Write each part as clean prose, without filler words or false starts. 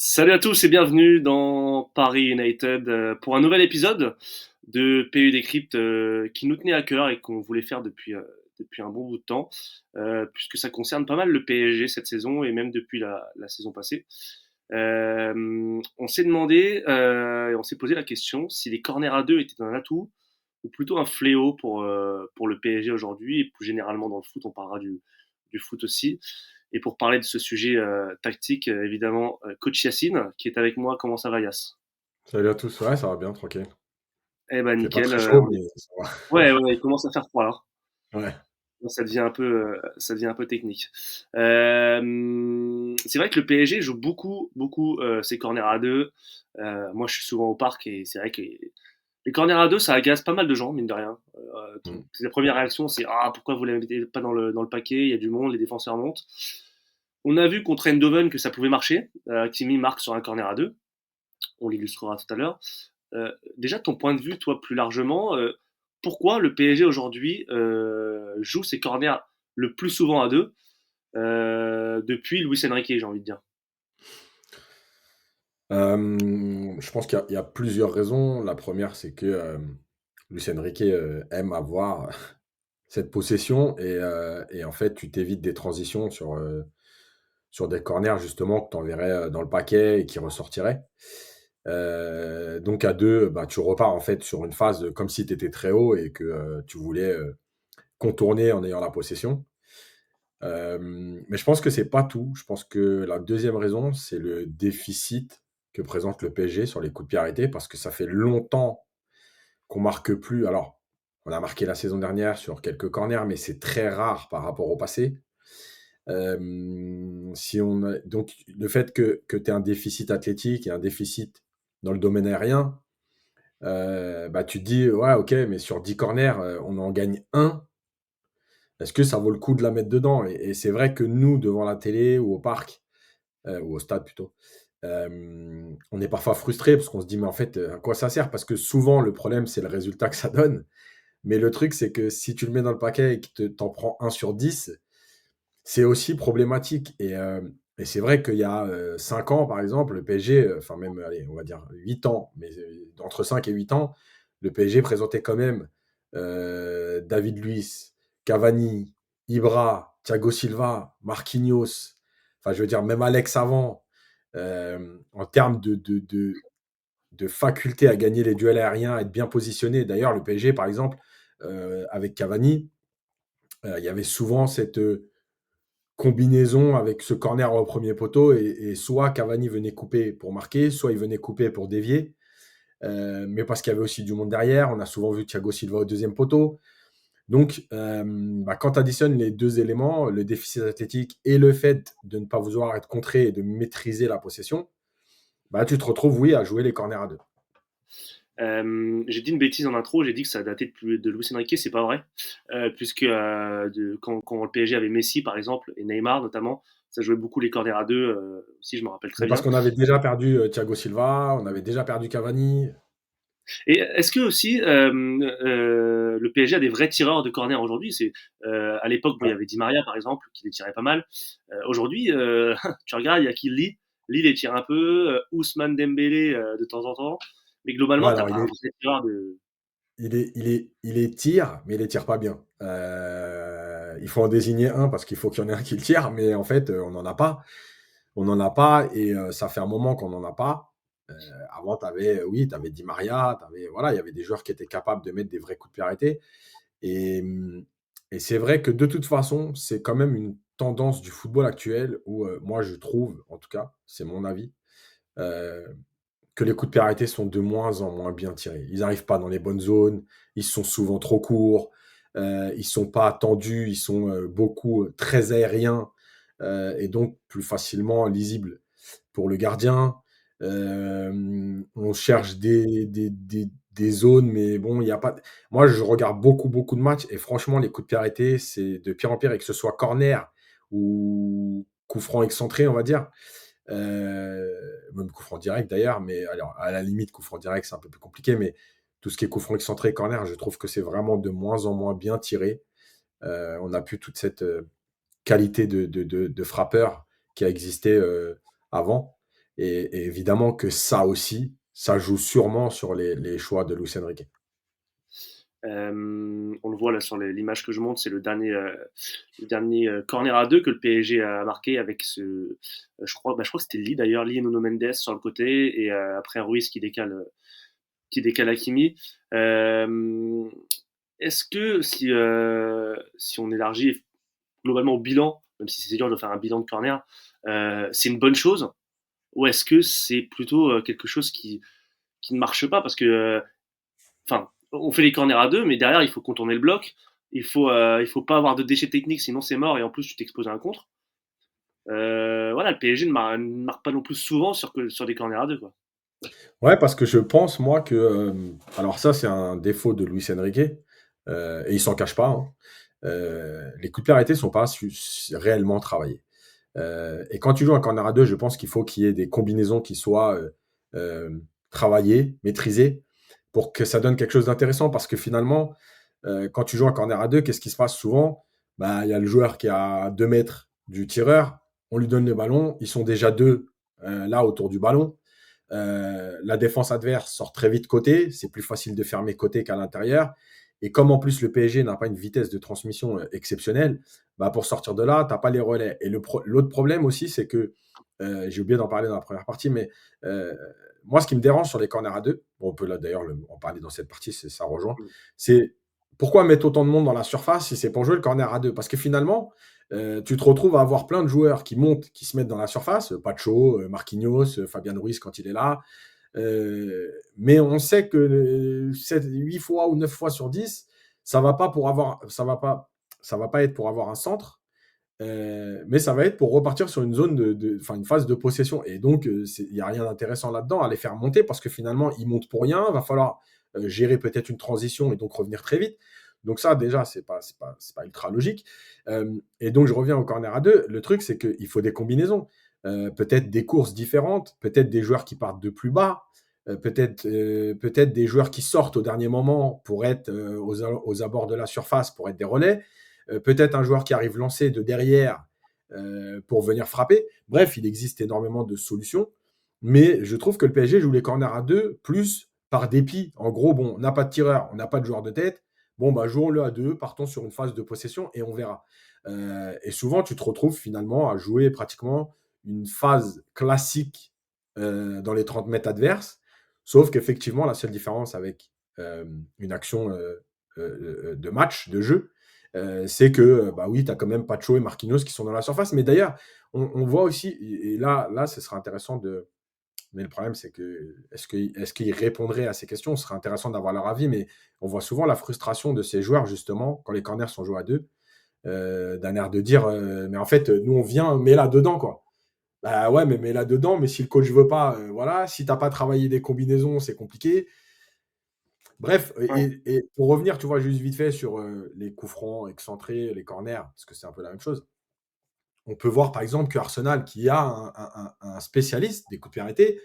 Salut à tous et bienvenue dans Paris United pour un nouvel épisode de PU Décrypte qui nous tenait à cœur et qu'on voulait faire depuis un bon bout de temps, puisque ça concerne pas mal le PSG cette saison et même depuis la saison passée. On s'est demandé et on s'est posé la question si les corners à deux étaient un atout ou plutôt un fléau pour le PSG aujourd'hui et plus généralement dans le foot, on parlera du foot aussi. Et pour parler de ce sujet tactique, évidemment, coach Yacine, qui est avec moi. Comment ça va, Yass? Salut à tous, ouais, ça va bien, tranquille. Eh ben Il fait pas nickel. très chaud, mais ça va. Ouais, ouais, ouais, il commence à faire froid là. Ouais. Ça devient un peu technique. C'est vrai que le PSG joue beaucoup ses corners à deux. Moi, je suis souvent au parc et c'est vrai que les corners à deux, ça agace pas mal de gens, mine de rien. Mm. La première réaction, c'est ah pourquoi vous l'invitez pas dans le paquet? Il y a du monde, les défenseurs montent. On a vu contre Eindhoven que ça pouvait marcher. Kimi marque sur un corner à deux. On l'illustrera tout à l'heure. Déjà, ton point de vue, toi, plus largement, pourquoi le PSG aujourd'hui joue ses corners le plus souvent à deux depuis Luis Enrique, j'ai envie de dire. Je pense qu'il y a plusieurs raisons. La première, c'est que Luis Enrique aime avoir cette possession et en fait, tu t'évites des transitions sur des corners justement que tu enverrais dans le paquet et qui ressortiraient. Donc à deux, bah, tu repars en fait sur une phase comme si tu étais très haut et que tu voulais contourner en ayant la possession. Mais je pense que c'est pas tout. Je pense que la deuxième raison, c'est le déficit que présente le PSG sur les coups de pied arrêtés, parce que ça fait longtemps qu'on marque plus. Alors, on a marqué la saison dernière sur quelques corners, mais c'est très rare par rapport au passé. Si on a donc le fait que tu aies un déficit athlétique et un déficit dans le domaine aérien, bah, tu te dis: «Ouais, OK, mais sur 10 corners, on en gagne un. Est-ce que ça vaut le coup de la mettre dedans?» Et c'est vrai que nous, devant la télé ou au parc, ou au stade plutôt, on est parfois frustré parce qu'on se dit: «Mais en fait, à quoi ça sert?» Parce que souvent le problème, c'est le résultat que ça donne. Mais le truc, c'est que si tu le mets dans le paquet et que tu en prends 1 sur 10, c'est aussi problématique et c'est vrai qu'il y a, 5 ans, par exemple, le PSG, enfin même, allez, on va dire 8 ans, mais, entre 5 et 8 ans, le PSG présentait quand même, David Luiz, Cavani, Ibra, Thiago Silva, Marquinhos, enfin, je veux dire même Alex avant, en termes de faculté à gagner les duels aériens, à être bien positionné. D'ailleurs, le PSG, par exemple, avec Cavani, il y avait souvent cette, combinaison avec ce corner au premier poteau et soit Cavani venait couper pour marquer, soit il venait couper pour dévier. Mais parce qu'il y avait aussi du monde derrière, on a souvent vu Thiago Silva au deuxième poteau. Donc, bah, quand tu additionnes les deux éléments, le déficit athlétique et le fait de ne pas vouloir être contré et de maîtriser la possession, bah, tu te retrouves, oui, à jouer les corners à deux. J'ai dit une bêtise en intro, j'ai dit que ça datait de Luis Enrique, c'est pas vrai, puisque quand le PSG avait Messi par exemple et Neymar notamment, ça jouait beaucoup les corners à deux, si je me rappelle très Mais parce bien. qu'on avait déjà perdu Thiago Silva, on avait déjà perdu Cavani. Et est-ce que aussi le PSG a des vrais tireurs de corner aujourd'hui? À l'époque, bon, il y Ouais. avait Di Maria par exemple qui les tirait pas mal. Aujourd'hui, tu regardes, il y a qui Lee les tire un peu, Ousmane Dembélé de temps en temps, mais Ouais, globalement, t'as alors pas un vrai tireur de. il les tire, mais il les tire pas bien. Il faut en désigner un parce qu'il faut qu'il y en ait un qui le tire, mais en fait, on n'en a pas. On n'en a pas et ça fait un moment qu'on n'en a pas. Avant, tu avais Di Maria, voilà, il y avait des joueurs qui étaient capables de mettre des vrais coups de pied arrêtés et et c'est vrai que de toute façon, c'est quand même une tendance du football actuel où, moi je trouve, en tout cas, c'est mon avis, heu que les coups de pied arrêtés sont de moins en moins bien tirés. Ils n'arrivent pas dans les bonnes zones, ils sont souvent trop courts, ils sont pas tendus, ils sont, beaucoup, très aériens, et donc plus facilement lisibles pour le gardien. On cherche des zones, mais bon, il y a pas moi, je regarde beaucoup de matchs et franchement, les coups de pied arrêtés, c'est de pire en pire et que ce soit corner ou coup franc excentré, on va dire. Même coup franc direct d'ailleurs, mais alors à la limite, coup franc direct, c'est un peu plus compliqué, mais tout ce qui est coup franc excentré, corner, je trouve que c'est vraiment de moins en moins bien tiré. On n'a plus toute cette, qualité de frappeur qui a existé, avant Et évidemment que ça aussi, ça joue sûrement sur les choix de Luis Enrique. On le voit là sur l'image que je montre, c'est le dernier corner à deux que le PSG a marqué avec je crois que c'était Lee d'ailleurs, Lee et Nuno Mendes sur le côté et après Ruiz qui décale Hakimi. Est-ce que si on élargit globalement au bilan, même si c'est dur de faire un bilan de corner, c'est une bonne chose ou est-ce que c'est plutôt quelque chose qui ne marche pas parce que enfin, on fait les corners à deux, mais derrière, il faut contourner le bloc. Il faut pas avoir de déchets techniques, sinon c'est mort et en plus tu t'exposes à un contre. Voilà, le PSG ne marque pas non plus souvent sur des corners à deux, quoi. Ouais, parce que je pense, moi, que, alors ça, c'est un défaut de Luis Enrique, et il s'en cache pas, hein. Les coups de pied arrêtés sont pas réellement travaillés. Et quand tu joues un corner à deux, je pense qu'il faut qu'il y ait des combinaisons qui soient travaillées, maîtrisées, pour que ça donne quelque chose d'intéressant. Parce que finalement, quand tu joues un corner à deux, qu'est-ce qui se passe souvent? Bah, il y a le joueur qui est à 2 mètres du tireur, on lui donne le ballon, ils sont déjà deux là autour du ballon. La défense adverse sort très vite côté, c'est plus facile de fermer côté qu'à l'intérieur. Et comme en plus le PSG n'a pas une vitesse de transmission exceptionnelle, bah pour sortir de là, tu n'as pas les relais. Et l'autre problème aussi, c'est que, j'ai oublié d'en parler dans la première partie, mais moi, ce qui me dérange sur les corners à deux, bon, on peut là d'ailleurs en parler dans cette partie, ça rejoint, c'est pourquoi mettre autant de monde dans la surface si c'est pour jouer le corner à deux? Parce que finalement, tu te retrouves à avoir plein de joueurs qui montent, qui se mettent dans la surface, Pacho, Marquinhos, Fabian Ruiz quand il est là. Mais on sait que 8 fois ou 9 fois sur 10, ça va pas être pour avoir un centre, mais ça va être pour repartir sur une zone une phase de possession. Et donc, il n'y a rien d'intéressant là-dedans à les faire monter parce que finalement, ils montent pour rien. Il va falloir gérer peut-être une transition et donc revenir très vite. Donc ça, déjà, c'est pas ultra logique. Et donc, je reviens au corner à deux. Le truc, c'est qu'il faut des combinaisons. Peut-être des courses différentes, peut-être des joueurs qui partent de plus bas, peut-être des joueurs qui sortent au dernier moment pour être aux abords de la surface, pour être des relais. Peut-être un joueur qui arrive lancé de derrière pour venir frapper. Bref, il existe énormément de solutions. Mais je trouve que le PSG joue les corners à deux plus par dépit. En gros, bon, on n'a pas de tireur, on n'a pas de joueur de tête. Bon, bah, jouons-le à deux, partons sur une phase de possession et on verra. Et souvent, tu te retrouves finalement à jouer pratiquement une phase classique dans les 30 mètres adverses. Sauf qu'effectivement, la seule différence avec une action de match, de jeu, c'est que, bah oui, tu as quand même Pacho et Marquinhos qui sont dans la surface. Mais d'ailleurs, on voit aussi, et là, ce sera intéressant de. Mais le problème, c'est que est-ce qu'ils répondraient à ces questions? Ce serait intéressant d'avoir leur avis, mais on voit souvent la frustration de ces joueurs, justement, quand les corners sont joués à deux, d'un air de dire mais en fait, nous, on vient, mais là dedans, quoi. Bah ouais, mais là dedans, mais si le coach veut pas, voilà, si t'as pas travaillé des combinaisons, c'est compliqué. Bref, Ouais. et pour revenir, tu vois, juste vite fait sur les coups francs excentrés, les corners, parce que c'est un peu la même chose. On peut voir par exemple que Arsenal, qui a un spécialiste des coups de pied arrêtés,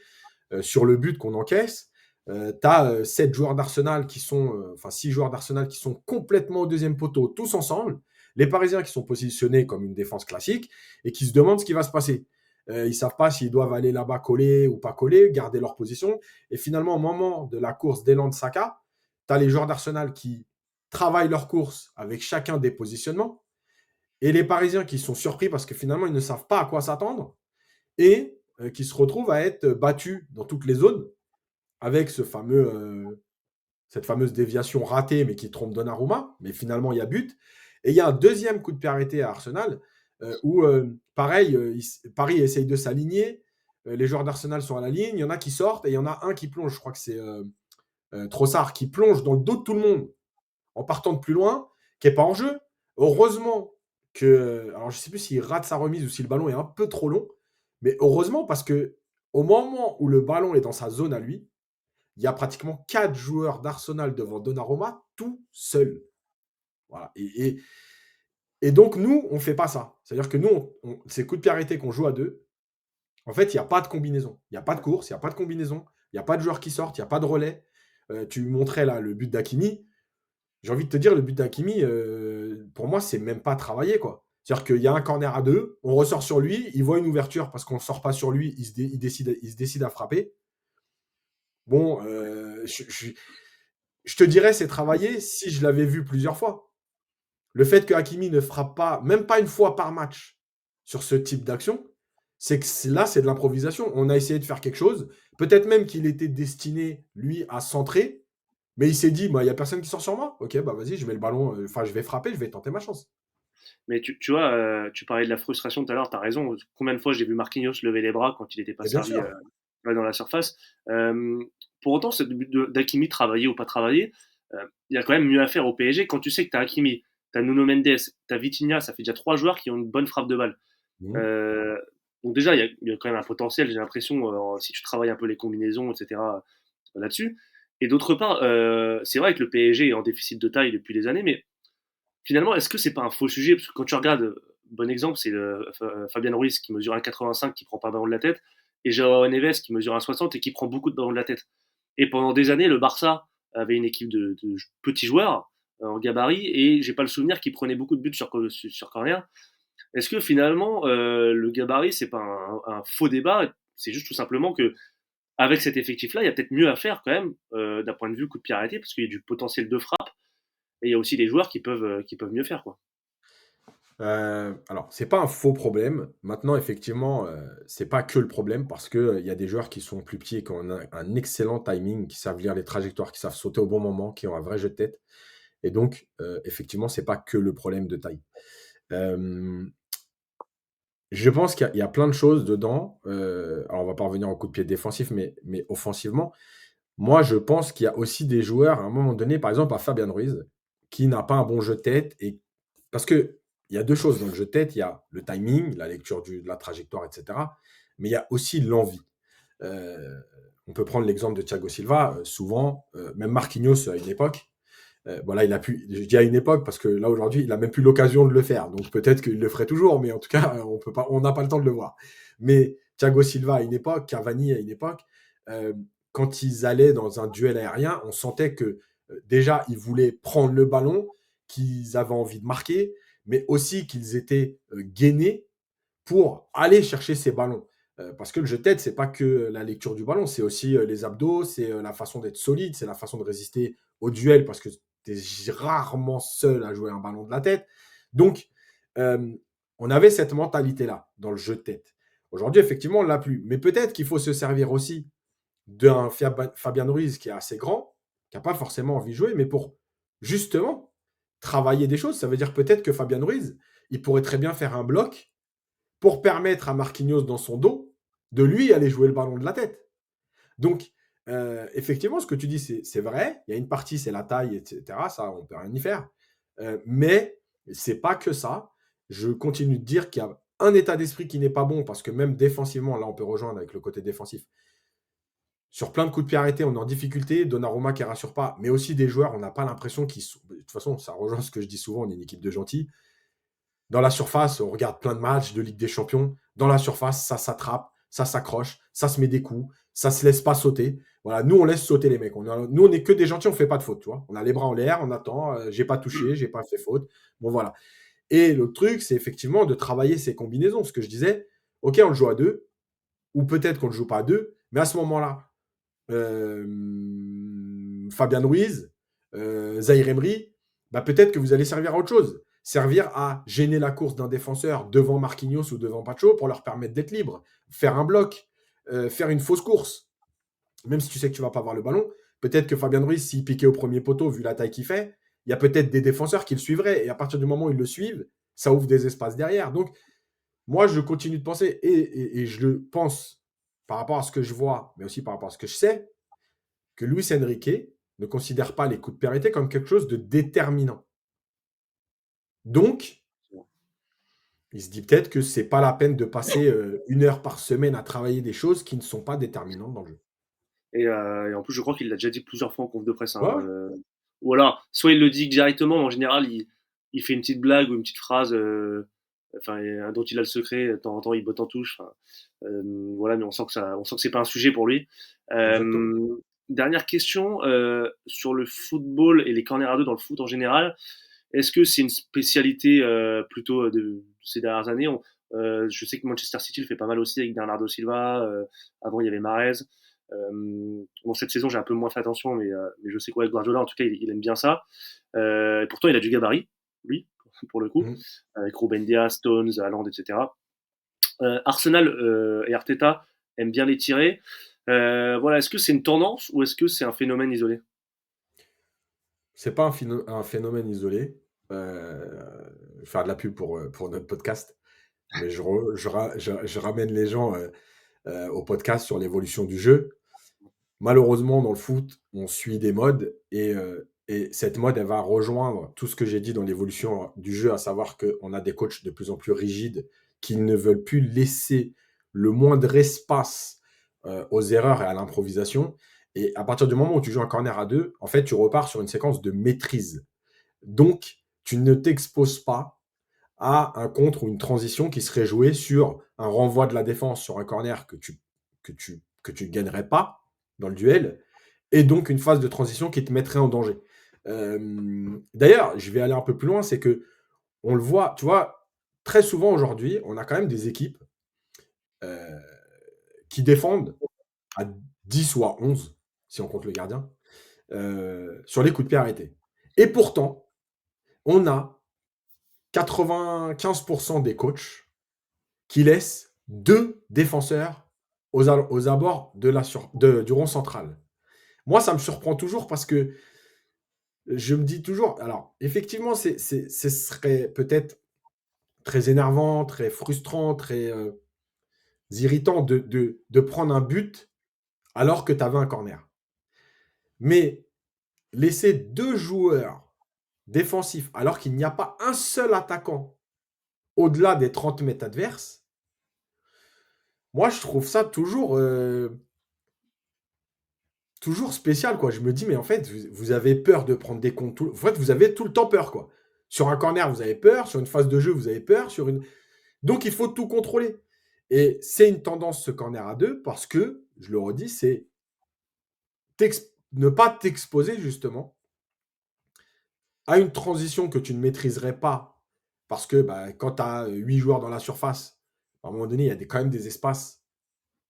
sur le but qu'on encaisse, tu as 7 joueurs d'Arsenal qui sont, enfin 6 joueurs d'Arsenal qui sont complètement au deuxième poteau, tous ensemble. Les Parisiens qui sont positionnés comme une défense classique et qui se demandent ce qui va se passer. Ils ne savent pas s'ils doivent aller là-bas coller ou pas coller, garder leur position. Et finalement, au moment de la course d'élan de Saka, tu as les joueurs d'Arsenal qui travaillent leur course avec chacun des positionnements et les Parisiens qui sont surpris parce que finalement, ils ne savent pas à quoi s'attendre et qui se retrouvent à être battus dans toutes les zones avec cette fameuse déviation ratée, mais qui trompe Donnarumma. Mais finalement, il y a but. Et il y a un deuxième coup de pied arrêté à Arsenal où, pareil, Paris essaye de s'aligner. Les joueurs d'Arsenal sont à la ligne. Il y en a qui sortent et il y en a un qui plonge. Je crois que c'est Trossard qui plonge dans le dos de tout le monde en partant de plus loin, qui n'est pas en jeu. Heureusement que. Alors, je ne sais plus s'il rate sa remise ou si le ballon est un peu trop long. Mais heureusement, parce que au moment où le ballon est dans sa zone à lui, il y a pratiquement 4 joueurs d'Arsenal devant Donnarumma tout seul. Voilà. Et donc, nous, on ne fait pas ça. C'est-à-dire que nous, ces coups de pied arrêtés qu'on joue à deux, en fait, il n'y a pas de combinaison. Il n'y a pas de course, il n'y a pas de combinaison, il n'y a pas de joueurs qui sortent, il n'y a pas de relais. Tu montrais là le but d'Hakimi. J'ai envie de te dire, le but d'Hakimi, pour moi, c'est même pas travaillé, quoi. C'est-à-dire qu'il y a un corner à deux, on ressort sur lui, il voit une ouverture parce qu'on ne sort pas sur lui, il se décide à frapper. Bon, je te dirais, c'est travaillé si je l'avais vu plusieurs fois. Le fait que Hakimi ne frappe pas, même pas une fois par match, sur ce type d'action, c'est que là, c'est de l'improvisation. On a essayé de faire quelque chose. Peut-être même qu'il était destiné, lui, à centrer, mais il s'est dit, bah, il n'y a personne qui sort sur moi. Ok, bah vas-y, je mets le ballon, enfin, je vais frapper, je vais tenter ma chance. Mais tu vois, tu parlais de la frustration tout à l'heure, tu as raison. Combien de fois j'ai vu Marquinhos lever les bras quand il n'était pas Et bien servi sûr. dans la surface. Pour autant, ce but d'Hakimi, travailler ou pas travailler, il y a quand même mieux à faire au PSG. Quand tu sais que tu as Hakimi, tu as Nuno Mendes, tu as Vitinha, ça fait déjà 3 joueurs qui ont une bonne frappe de balle. Mhm. Euh, donc déjà, il y a quand même un potentiel, j'ai l'impression, si tu travailles un peu les combinaisons, etc., là-dessus. Et d'autre part, c'est vrai que le PSG est en déficit de taille depuis des années, mais finalement, est-ce que c'est pas un faux sujet? Parce que quand tu regardes, bon exemple, c'est Fabian Ruiz qui mesure 1,85, qui prend pas un ballon de la tête, et Joao Neves qui mesure 1,60 et qui prend beaucoup de ballons de la tête. Et pendant des années, le Barça avait une équipe de petits joueurs en gabarit, et j'ai pas le souvenir qu'ils prenaient beaucoup de buts sur corner. Est-ce que finalement, le gabarit, c'est pas un faux débat? C'est juste tout simplement que avec cet effectif-là, il y a peut-être mieux à faire quand même, d'un point de vue coup de pied arrêté, parce qu'il y a du potentiel de frappe, et il y a aussi des joueurs qui peuvent mieux faire, quoi. Alors, c'est pas un faux problème. Maintenant, effectivement, c'est pas que le problème parce que, il y a des joueurs qui sont plus petits et qui ont un excellent timing, qui savent lire les trajectoires, qui savent sauter au bon moment, qui ont un vrai jeu de tête et donc, effectivement, c'est pas que le problème de taille. Hem, je pense qu'il y a plein de choses dedans, alors on va pas revenir au coup de pied défensif, mais offensivement, moi, je pense qu'il y a aussi des joueurs, à un moment donné, par exemple, à Fabian Ruiz, qui n'a pas un bon jeu de tête et parce qu'il y a 2 choses dans le jeu de tête. Il y a le timing, la lecture de la trajectoire et cetera, mais il y a aussi l'envie. Heu, on peut prendre l'exemple de Thiago Silva, souvent, même Marquinhos à une époque, bon là, il a pu je dis à une époque parce que là, aujourd'hui, il a même plus l'occasion de le faire, donc peut-être qu'il le ferait toujours, mais en tout cas, on n'a pas le temps de le voir. Mais Thiago Silva à une époque, Cavani à une époque, quand ils allaient dans un duel aérien, on sentait que, déjà, ils voulaient prendre le ballon, qu'ils avaient envie de marquer, mais aussi qu'ils étaient, gainés pour aller chercher ces ballons. Parce que le jeu de tête, c'est pas que la lecture du ballon, c'est aussi les abdos, c'est la façon d'être solide, c'est la façon de résister au duel parce que tu es rarement seul à jouer un ballon de la tête. Donc, euh, on avait cette mentalité-là dans le jeu de tête. Aujourd'hui, effectivement, on l'a plus. Mais peut-être qu'il faut se servir aussi d'un Fabian Ruiz qui est assez grand, qui n'a pas forcément envie de jouer, mais pour justement travailler des choses. Ça veut dire peut-être que Fabian Ruiz, il pourrait très bien faire un bloc pour permettre à Marquinhos dans son dos de lui aller jouer le ballon de la tête. Donc, effectivement, ce que tu dis, c'est vrai. Il y a une partie, c'est la taille, etc. Ça, on peut rien y faire. Mais c'est pas que ça. Je continue de dire qu'il y a un état d'esprit qui n'est pas bon parce que même défensivement, là, on peut rejoindre avec le côté défensif. Sur plein de coups de pied arrêtés, on est en difficulté. Donnarumma qui ne rassure pas, mais aussi des joueurs, on n'a pas l'impression qu'ils sont. De toute façon, ça rejoint ce que je dis souvent, on est une équipe de gentils. Dans la surface, on regarde plein de matchs de Ligue des Champions. Dans la surface, ça s'attrape, ça s'accroche, ça se met des coups, ça se laisse pas sauter. Voilà, nous, on laisse sauter les mecs. Nous, on est que des gentils, on fait pas de faute, tu vois. On a les bras en l'air, on attend, j'ai pas touché, j'ai pas fait faute. Bon, voilà. Et le truc, c'est effectivement de travailler ces combinaisons. Ce que je disais, ok, on le joue à deux, ou peut-être qu'on ne le joue pas à deux, mais à ce moment-là, Fabian Ruiz, Zaire Emery, bah, peut-être que vous allez servir à autre chose. Servir à gêner la course d'un défenseur devant Marquinhos ou devant Pacho pour leur permettre d'être libre. Faire un bloc, faire une fausse course. Même si tu sais que tu vas pas avoir le ballon, peut-être que Fabian Ruiz, s'il piquait au premier poteau, vu la taille qu'il fait, il y a peut-être des défenseurs qui le suivraient. Et à partir du moment où ils le suivent, ça ouvre des espaces derrière. Donc, moi, je continue de penser, et je le pense par rapport à ce que je vois, mais aussi par rapport à ce que je sais, que Luis Enrique ne considère pas les coups de pied arrêtés comme quelque chose de déterminant. Donc, il se dit peut-être que c'est pas la peine de passer 1 heure par semaine à travailler des choses qui ne sont pas déterminantes dans le jeu. Et en plus, je crois qu'il l'a déjà dit plusieurs fois en conf de presse, hein, Ouais, ou alors, soit il le dit directement, mais en général, il fait une petite blague ou une petite phrase, enfin, dont il a le secret. De temps en temps, il botte en touche. Enfin, voilà, mais on sent que c'est pas un sujet pour lui. exactement. Dernière question sur le football et les corners à deux dans le foot en général. Est-ce que c'est une spécialité plutôt de ces dernières années? Je sais que Manchester City le fait pas mal aussi avec Bernardo Silva. Avant, il y avait Mahrez. Bon, cette saison, j'ai un peu moins fait attention, mais je sais quoi, Guardiola, en tout cas, il aime bien ça. Et pourtant, il a du gabarit, lui, pour le coup, Mm. avec Ruben Dias, Stones, Haaland, etc. Arsenal et Arteta aiment bien les tirer. Voilà, est-ce que c'est une tendance ou est-ce que c'est un phénomène isolé? C'est pas un phénomène isolé. Je vais faire de la pub pour notre podcast, mais je ramène les gens au podcast sur l'évolution du jeu. Malheureusement, dans le foot, on suit des modes et cette mode, elle va rejoindre tout ce que j'ai dit dans l'évolution du jeu, à savoir qu'on a des coachs de plus en plus rigides qui ne veulent plus laisser le moindre espace aux erreurs et à l'improvisation. Et à partir du moment où tu joues un corner à deux, en fait, tu repars sur une séquence de maîtrise. Donc, tu ne t'exposes pas à un contre ou une transition qui serait jouée sur un renvoi de la défense sur un corner que tu gagnerais pas dans le duel, et donc une phase de transition qui te mettrait en danger. D'ailleurs, je vais aller un peu plus loin, c'est que on le voit, tu vois, très souvent aujourd'hui, on a quand même des équipes euh, qui défendent à 10 ou à 11, si on compte le gardien, sur les coups de pied arrêtés. Et pourtant, on a 95% des coachs qui laissent deux défenseurs aux abords du rond central. Moi, ça me surprend toujours parce que je me dis toujours, alors effectivement, ce serait peut-être très énervant, très frustrant, très irritant de prendre un but alors que tu avais un corner. Mais laisser deux joueurs défensifs alors qu'il n'y a pas un seul attaquant au-delà des 30 mètres adverses, moi je trouve ça toujours spécial, quoi. Je me dis, mais en fait, vous avez peur de prendre des comptes. En fait, vous avez tout le temps peur, quoi. Sur un corner, vous avez peur. Sur une phase de jeu, vous avez peur. Donc, il faut tout contrôler. Et c'est une tendance, ce corner à deux, parce que, je le redis, c'est ne pas t'exposer, justement, à une transition que tu ne maîtriserais pas. Parce que bah, quand tu as 8 joueurs dans la surface, à un moment donné, il y a quand même des espaces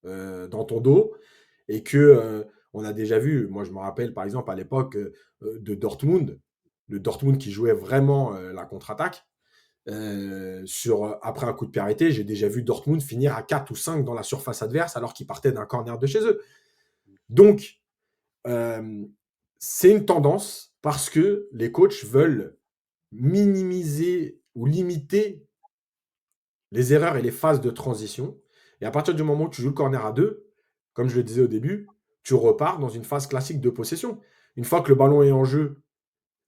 dans ton dos. Et que on a déjà vu, moi je me rappelle par exemple à l'époque de Dortmund, le Dortmund qui jouait vraiment la contre-attaque. Après un coup de pied arrêté, j'ai déjà vu Dortmund finir à 4 ou 5 dans la surface adverse alors qu'ils partaient d'un corner de chez eux. Donc, euh, c'est une tendance parce que les coachs veulent minimiser ou limiter les erreurs et les phases de transition. Et à partir du moment où tu joues le corner à deux, comme je le disais au début, tu repars dans une phase classique de possession. Une fois que le ballon est en jeu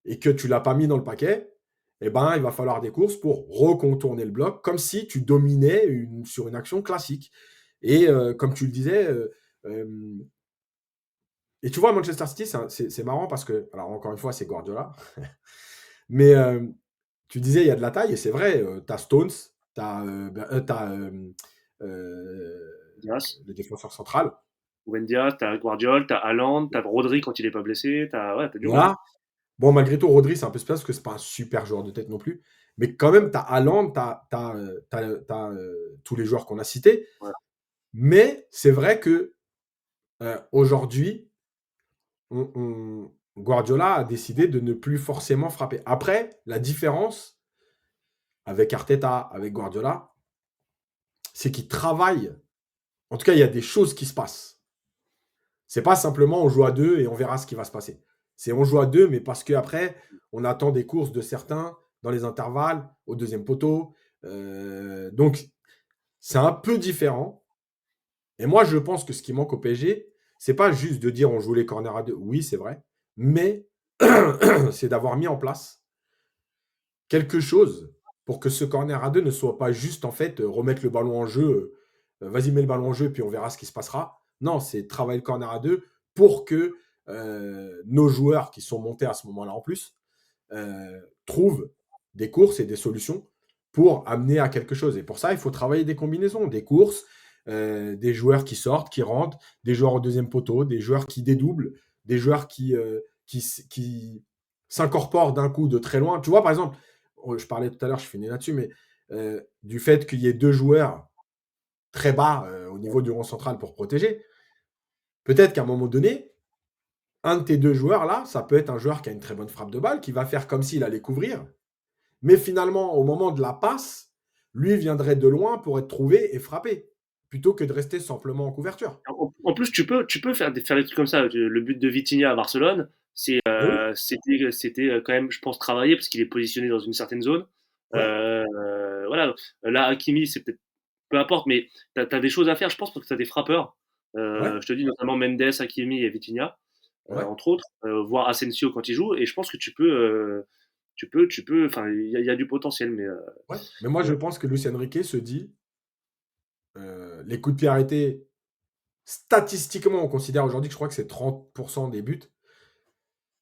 et que tu ne l'as pas mis dans le paquet, eh ben, il va falloir des courses pour recontourner le bloc, comme si tu dominais sur une action classique. Et comme tu le disais, et tu vois, Manchester City, c'est marrant parce que, alors encore une fois, c'est Guardiola, mais tu disais, il y a de la taille, et c'est vrai, tu as Stones, tu as, Dias, le défenseur central. Ruben Dias, t'as Guardiola, t'as Haaland, t'as Rodri quand il est pas blessé, t'as du monde. Voilà. Bon, malgré tout, Rodri, c'est un peu spécial parce que c'est pas un super joueur de tête non plus. Mais quand même, tu as Haaland, tu as, tous les joueurs qu'on a cités. Ouais. Mais c'est vrai que aujourd'hui, Guardiola a décidé de ne plus forcément frapper. Après, la différence avec Arteta, avec Guardiola, c'est qu'ils travaillent. En tout cas, il y a des choses qui se passent. C'est pas simplement on joue à deux et on verra ce qui va se passer. C'est on joue à deux, mais parce qu'après, on attend des courses de certains dans les intervalles, au deuxième poteau. Donc, c'est un peu différent. Et moi, je pense que ce qui manque au PSG, c'est pas juste de dire on joue les corners à deux. Oui, c'est vrai. Mais c'est d'avoir mis en place quelque chose pour que ce corner à deux ne soit pas juste en fait remettre le ballon en jeu. Vas-y, mets le ballon en jeu, puis on verra ce qui se passera. Non, c'est travailler le corner à deux pour que nos joueurs qui sont montés à ce moment-là en plus trouvent des courses et des solutions pour amener à quelque chose. Et pour ça, il faut travailler des combinaisons, des courses, des joueurs qui sortent, qui rentrent, des joueurs au deuxième poteau, des joueurs qui dédoublent, des joueurs qui s'incorpore d'un coup de très loin. Tu vois, par exemple, je parlais tout à l'heure, je finis là-dessus, mais du fait qu'il y ait 2 joueurs très bas au niveau du rond central pour protéger, peut-être qu'à un moment donné, un de tes 2 joueurs là, ça peut être un joueur qui a une très bonne frappe de balle, qui va faire comme s'il allait couvrir, mais finalement, au moment de la passe, lui viendrait de loin pour être trouvé et frappé, plutôt que de rester simplement en couverture. En plus, tu peux faire des trucs comme ça. Le but de Vitinha à Barcelone, Et oui, c'était quand même, je pense, travaillé parce qu'il est positionné dans une certaine zone. ouais, Voilà. Là, Hakimi, c'est peut-être peu importe, mais tu as des choses à faire, je pense, parce que tu as des frappeurs. ouais, Je te dis notamment Mendes, Hakimi et Vitinha, ouais, entre autres, voire Asensio quand il joue. Et je pense que enfin, il y a du potentiel, mais ouais. Mais moi, je pense que Luis Enrique se dit, les coups de pied arrêtés, statistiquement, on considère aujourd'hui que je crois que c'est 30% des buts.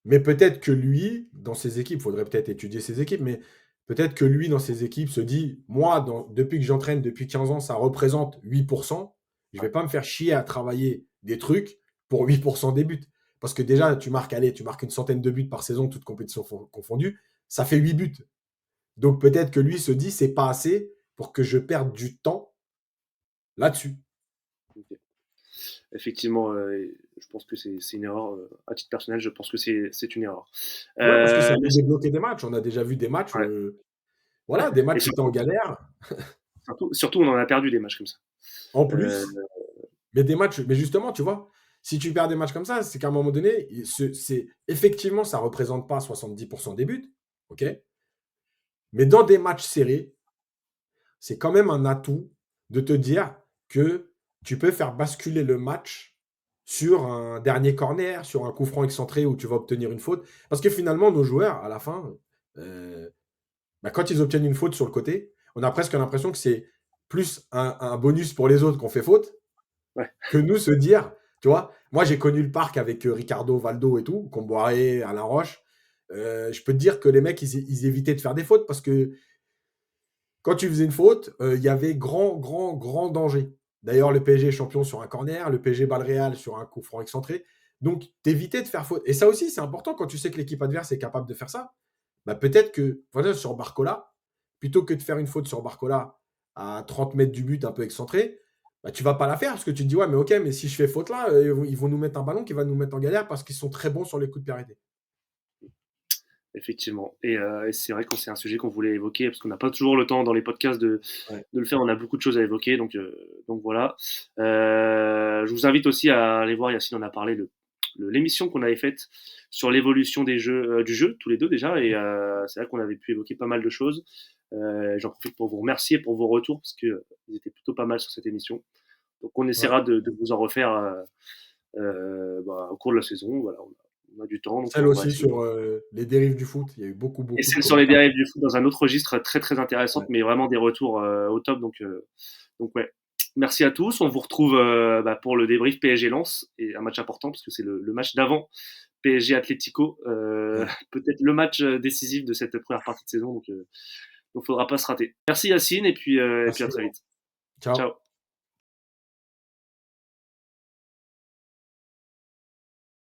Mais peut-être que lui, dans ses équipes, il faudrait peut-être étudier ses équipes, mais peut-être que lui, dans ses équipes, se dit, moi, depuis que j'entraîne depuis 15 ans, ça représente 8%. Je ne vais pas me faire chier à travailler des trucs pour 8% des buts. Parce que déjà, tu marques une centaine de buts par saison, toutes compétitions confondues, ça fait 8 buts. Donc peut-être que lui se dit, c'est pas assez pour que je perde du temps là-dessus. ok. Effectivement, je pense que c'est une erreur. À titre personnel, je pense que c'est une erreur. Ouais, parce que ça peut Mais débloquer des matchs. On a déjà vu des matchs, ouais, ouais. voilà, des Et matchs qui étaient en surtout, galère. surtout, on en a perdu des matchs comme ça. En Euh, plus, mais des matchs, mais justement, tu vois, si tu perds des matchs comme ça, c'est qu'à un moment donné, c'est effectivement, ça représente pas 70% des buts, ok. Mais dans des matchs serrés, c'est quand même un atout de te dire que tu peux faire basculer le match sur un dernier corner, sur un coup franc excentré où tu vas obtenir une faute. Parce que finalement, nos joueurs, à la fin, euh, bah, quand ils obtiennent une faute sur le côté, on a presque l'impression que c'est plus un bonus pour les autres qu'on fait faute ouais, que nous se dire, tu vois, moi j'ai connu le parc avec Ricardo, Valdo et tout, Comboiré, Alain Roche. Je peux te dire que les mecs, ils évitaient de faire des fautes parce que quand tu faisais une faute, il y avait grand, grand, grand danger. D'ailleurs, le PSG est champion sur un corner, le PSG bat le Real sur un coup franc excentré. Donc, t'évitais de faire faute. Et ça aussi, c'est important quand tu sais que l'équipe adverse est capable de faire ça. Bah, peut-être que, voilà, sur Barcola, plutôt que de faire une faute sur Barcola à 30 mètres du but un peu excentré, bah, tu vas pas la faire parce que tu te dis, ouais, mais ok, mais si je fais faute là, ils vont nous mettre un ballon qui va nous mettre en galère parce qu'ils sont très bons sur les coups de pied arrêtés. effectivement. Et c'est vrai que c'est un sujet qu'on voulait évoquer parce qu'on n'a pas toujours le temps dans les podcasts Ouais, de le faire. On a beaucoup de choses à évoquer, donc voilà. Je vous invite aussi à aller voir, Yacine en a parlé, l'émission qu'on avait faite sur l'évolution du jeu, tous les deux déjà. Et c'est vrai qu'on avait pu évoquer pas mal de choses. J'en profite pour vous remercier pour vos retours parce que ils étaient plutôt pas mal sur cette émission. Donc on ouais. essaiera de vous en refaire au cours de la saison. Voilà, on a du temps, donc Celle on va aussi essayer. sur les dérives du foot. Il y a eu beaucoup, Et beaucoup de celle sur les commentaires. dérives du foot dans un autre registre très très intéressante, Ouais. mais vraiment des retours au top. Donc ouais. Merci à tous. On vous retrouve pour le débrief PSG Lens et un match important parce que c'est le match d'avant PSG Atlético, Ouais. peut-être le match décisif de cette première partie de saison. Donc faudra pas se rater. Merci Yacine et puis à Merci. très vite. Ciao. Ciao.